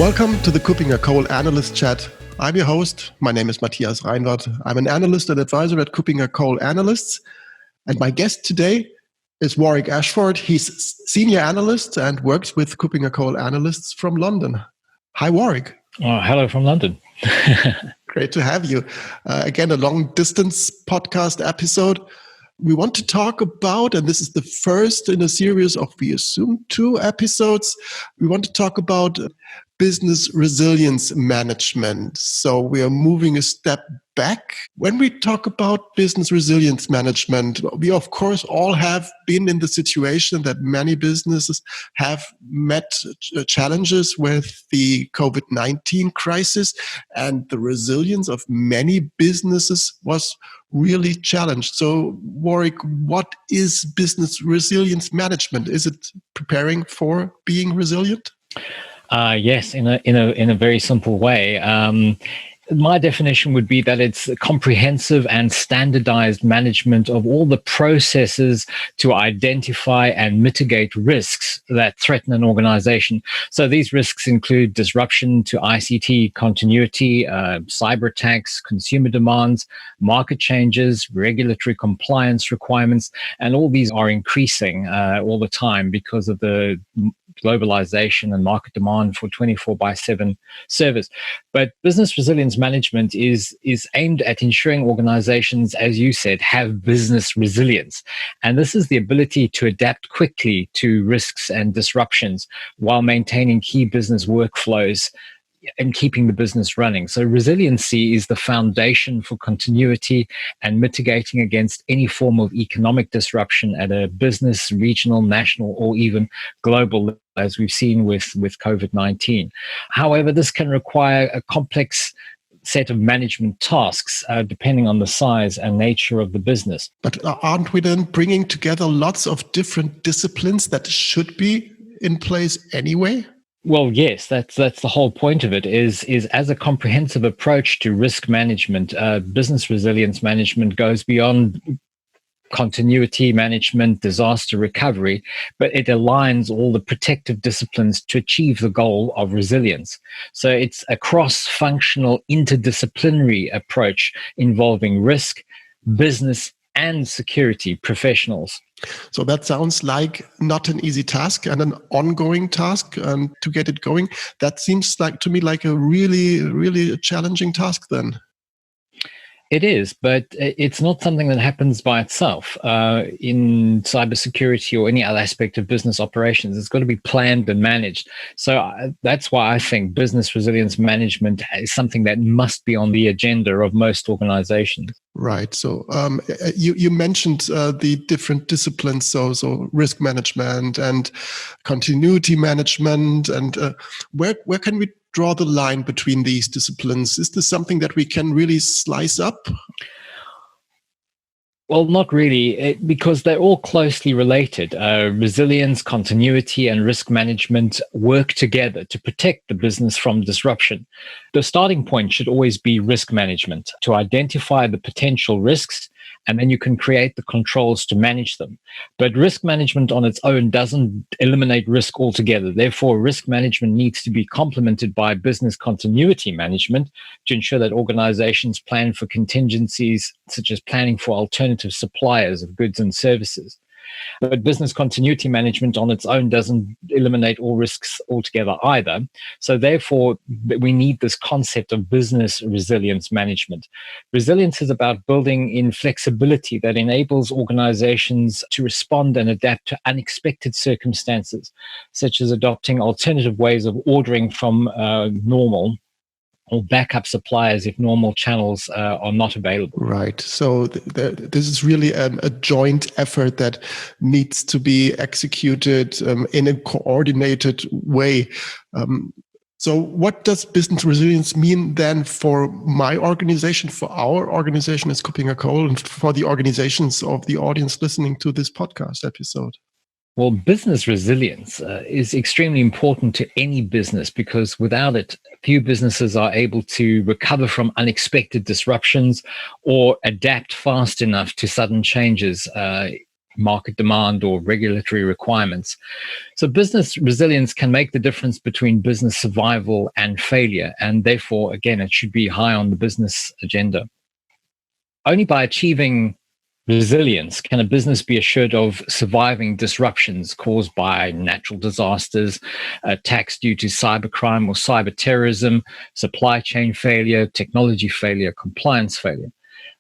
Welcome to the KuppingerCole Analysts Chat. I'm your host. My name is Matthias Reinwarth. I'm an analyst and advisor at KuppingerCole Analysts. And my guest today is Warwick Ashford. He's senior analyst and works with KuppingerCole Analysts from London. Hi, Warwick. Oh, hello from London. Great to have you. Again, a long distance podcast episode. We want to talk about, and this is the first in a series of, we assume, 2 episodes. We want to talk about business resilience management. So we are moving a step back. When we talk about business resilience management, we of course all have been in the situation that many businesses have met challenges with the COVID-19 crisis, and the resilience of many businesses was really challenged. So Warwick, what is business resilience management? Is it preparing for being resilient? Yes, in a very simple way. My definition would be that it's a comprehensive and standardized management of all the processes to identify and mitigate risks that threaten an organization. So these risks include disruption to ICT continuity, cyber attacks, consumer demands, market changes, regulatory compliance requirements, and all these are increasing all the time because of the globalization and market demand for 24/7 service. But business resilience management is aimed at ensuring organizations, as you said, have business resilience. And this is the ability to adapt quickly to risks and disruptions while maintaining key business workflows and keeping the business running. So resiliency is the foundation for continuity and mitigating against any form of economic disruption at a business, regional, national, or even global level, as we've seen with COVID-19. However, this can require a complex set of management tasks, depending on the size and nature of the business. But aren't we then bringing together lots of different disciplines that should be in place anyway? Well, yes, that's the whole point of it is as a comprehensive approach to risk management. Business resilience management goes beyond continuity management, disaster recovery, but it aligns all the protective disciplines to achieve the goal of resilience. So it's a cross-functional, interdisciplinary approach involving risk, business, and security professionals. So that sounds like not an easy task and an ongoing task, and to get it going, that seems like to me like a really, really challenging task then. It is, but it's not something that happens by itself. In cybersecurity or any other aspect of business operations, it's got to be planned and managed. So that's why I think business resilience management is something that must be on the agenda of most organizations. Right. So you mentioned the different disciplines, so risk management and continuity management, and where can we draw the line between these disciplines? Is this something that we can really slice up? Well, not really, because they're all closely related. Resilience, continuity, and risk management work together to protect the business from disruption. The starting point should always be risk management, to identify the potential risks, and then you can create the controls to manage them. But risk management on its own doesn't eliminate risk altogether. Therefore, risk management needs to be complemented by business continuity management to ensure that organizations plan for contingencies, such as planning for alternative suppliers of goods and services. But business continuity management on its own doesn't eliminate all risks altogether either. So therefore, we need this concept of business resilience management. Resilience is about building in flexibility that enables organizations to respond and adapt to unexpected circumstances, such as adopting alternative ways of ordering from normal, or backup suppliers if normal channels are not available. Right. So this is really a joint effort that needs to be executed in a coordinated way. So what does business resilience mean then for my organization, for our organization as KuppingerCole, and for the organizations of the audience listening to this podcast episode? Well, business resilience is extremely important to any business, because without it, few businesses are able to recover from unexpected disruptions or adapt fast enough to sudden changes market demand or regulatory requirements. So business resilience can make the difference between business survival and failure. And therefore, again, it should be high on the business agenda. Only by achieving resilience can a business be assured of surviving disruptions caused by natural disasters, attacks due to cybercrime or cyber terrorism, supply chain failure, technology failure, compliance failure.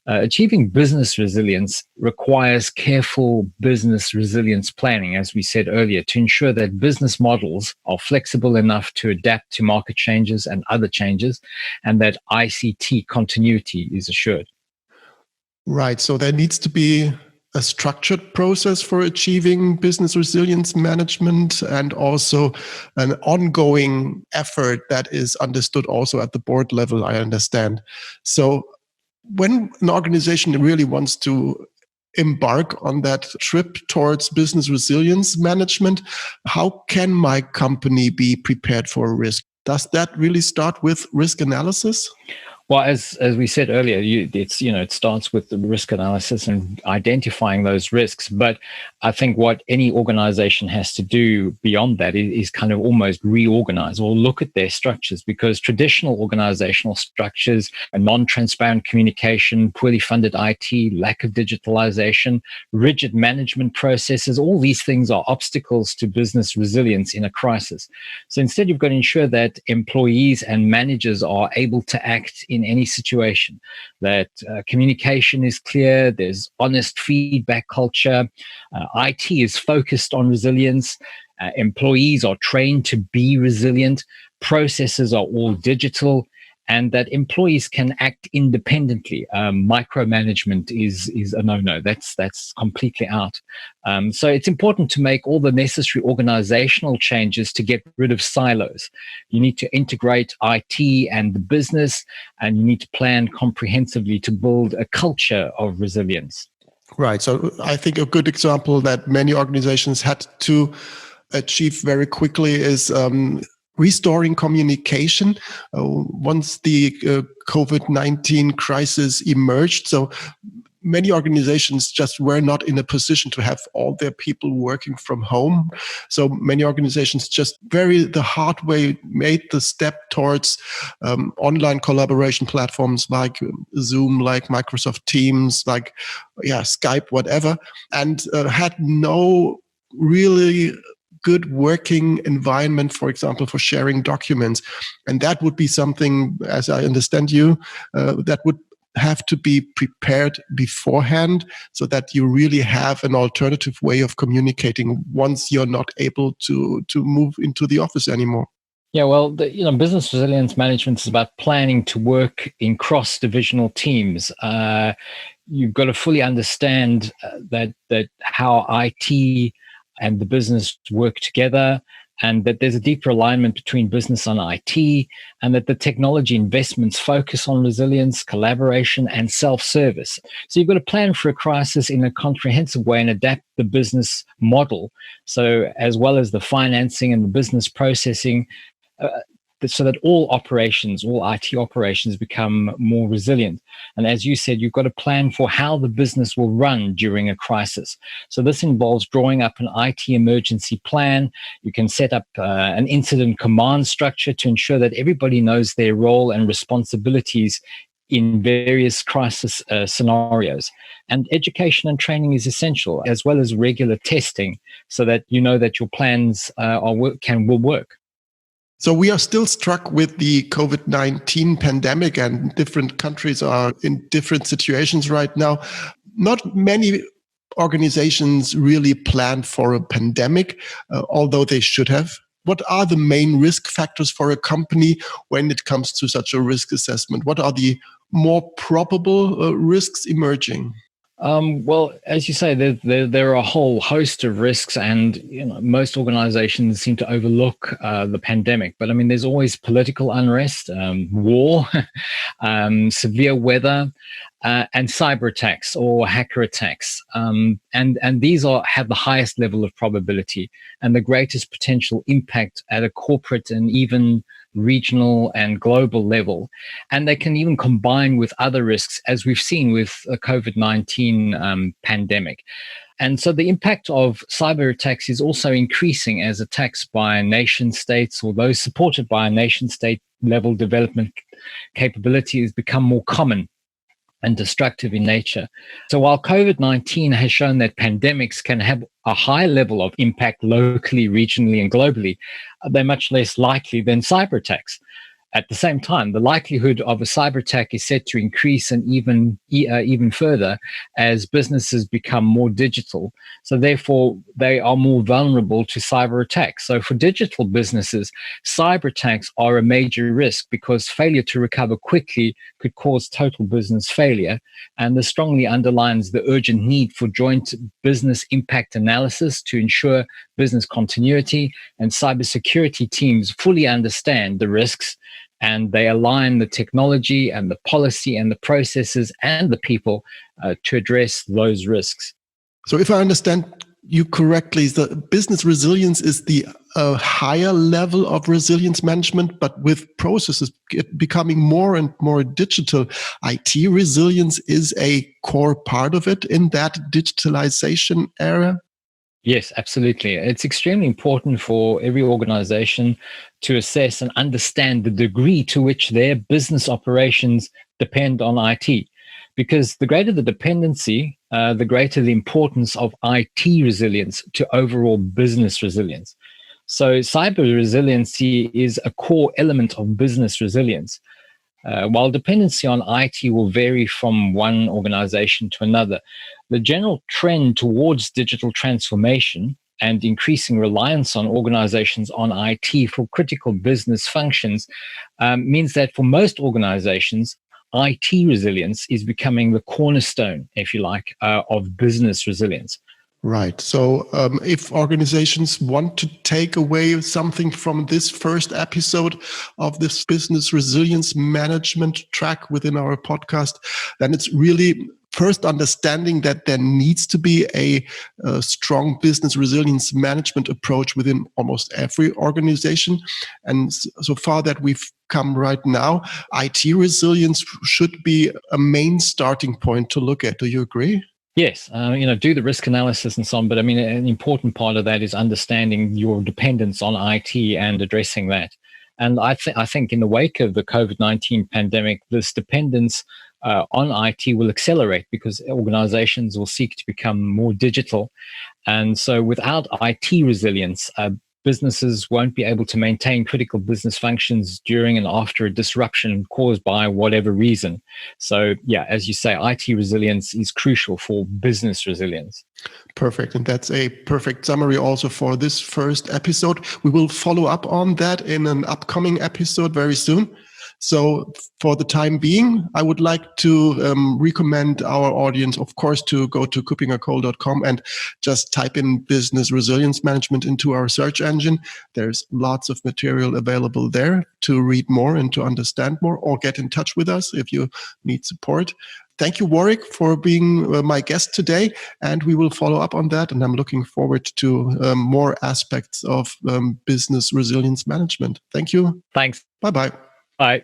Achieving business resilience requires careful business resilience planning, as we said earlier, to ensure that business models are flexible enough to adapt to market changes and other changes, and that ICT continuity is assured. Right. So there needs to be a structured process for achieving business resilience management, and also an ongoing effort that is understood also at the board level, I understand. So when an organization really wants to embark on that trip towards business resilience management, how can my company be prepared for risk? Does that really start with risk analysis? Well, as we said earlier, it starts with the risk analysis and identifying those risks. But I think what any organization has to do beyond that is kind of almost reorganize or look at their structures, because traditional organizational structures, a non-transparent communication, poorly funded IT, lack of digitalization, rigid management processes, all these things are obstacles to business resilience in a crisis. So instead, you've got to ensure that employees and managers are able to act in any situation, that communication is clear, there's honest feedback culture, IT is focused on resilience, employees are trained to be resilient, processes are all digital, and that employees can act independently. Micromanagement is a no-no. That's completely out. So it's important to make all the necessary organizational changes to get rid of silos. You need to integrate IT and the business, and you need to plan comprehensively to build a culture of resilience. Right. So I think a good example that many organizations had to achieve very quickly is restoring communication once the COVID-19 crisis emerged. So many organizations just were not in a position to have all their people working from home. So many organizations just the hard way made the step towards online collaboration platforms like Zoom, like Microsoft Teams, like Skype, whatever, and had no really good working environment, for example, for sharing documents. And that would be something, as I understand you, that would have to be prepared beforehand, so that you really have an alternative way of communicating once you're not able to move into the office anymore. Yeah, well, business resilience management is about planning to work in cross-divisional teams. You've got to fully understand that how IT and the business work together, and that there's a deeper alignment between business and IT, and that the technology investments focus on resilience, collaboration, and self-service. So you've got to plan for a crisis in a comprehensive way and adapt the business model, so as well as the financing and the business processing, so that all IT operations become more resilient. And as you said, you've got to plan for how the business will run during a crisis. So this involves drawing up an IT emergency plan. You can set up an incident command structure to ensure that everybody knows their role and responsibilities in various crisis scenarios. And education and training is essential, as well as regular testing, so that you know that your plans will work. So we are still struck with the COVID-19 pandemic, and different countries are in different situations right now. Not many organizations really plan for a pandemic, although they should have. What are the main risk factors for a company when it comes to such a risk assessment? What are the more probable risks emerging? Well, as you say, there are a whole host of risks, and most organizations seem to overlook the pandemic. But I mean, there's always political unrest, war, severe weather, and cyber attacks or hacker attacks. And these have the highest level of probability and the greatest potential impact at a corporate and even regional, and global level. And they can even combine with other risks, as we've seen with the COVID-19 pandemic. And so the impact of cyber attacks is also increasing as attacks by nation states or those supported by a nation state level development capabilities become more common and destructive in nature. So while COVID-19 has shown that pandemics can have a high level of impact locally, regionally, and globally, they're much less likely than cyber attacks. At the same time, the likelihood of a cyber attack is set to increase and even further as businesses become more digital. So therefore, they are more vulnerable to cyber attacks. So for digital businesses, cyber attacks are a major risk because failure to recover quickly could cause total business failure. And this strongly underlines the urgent need for joint business impact analysis to ensure business continuity, and cybersecurity teams fully understand the risks, and they align the technology and the policy and the processes and the people to address those risks. So if I understand you correctly, the business resilience is the higher level of resilience management, but with processes becoming more and more digital, IT resilience is a core part of it in that digitalization era? Yes, absolutely. It's extremely important for every organization to assess and understand the degree to which their business operations depend on IT. Because the greater the dependency, the greater the importance of IT resilience to overall business resilience. So cyber resiliency is a core element of business resilience. While dependency on IT will vary from one organization to another, the general trend towards digital transformation and increasing reliance on organizations on IT for critical business functions means that for most organizations, IT resilience is becoming the cornerstone, if you like, of business resilience. Right. So if organizations want to take away something from this first episode of this business resilience management track within our podcast, then it's really first understanding that there needs to be a strong business resilience management approach within almost every organization. And so far that we've come right now, IT resilience should be a main starting point to look at. Do you agree? Yes, do the risk analysis and so on. But I mean, an important part of that is understanding your dependence on IT and addressing that. And I think in the wake of the COVID-19 pandemic, this dependence on IT will accelerate because organizations will seek to become more digital. And so without IT resilience, businesses won't be able to maintain critical business functions during and after a disruption caused by whatever reason. So yeah, as you say, IT resilience is crucial for business resilience. Perfect. And that's a perfect summary also for this first episode. We will follow up on that in an upcoming episode very soon. So for the time being, I would like to recommend our audience, of course, to go to KuppingerCole.com and just type in business resilience management into our search engine. There's lots of material available there to read more and to understand more, or get in touch with us if you need support. Thank you, Warwick, for being my guest today, and we will follow up on that. And I'm looking forward to more aspects of business resilience management. Thank you. Thanks. Bye-bye. Bye.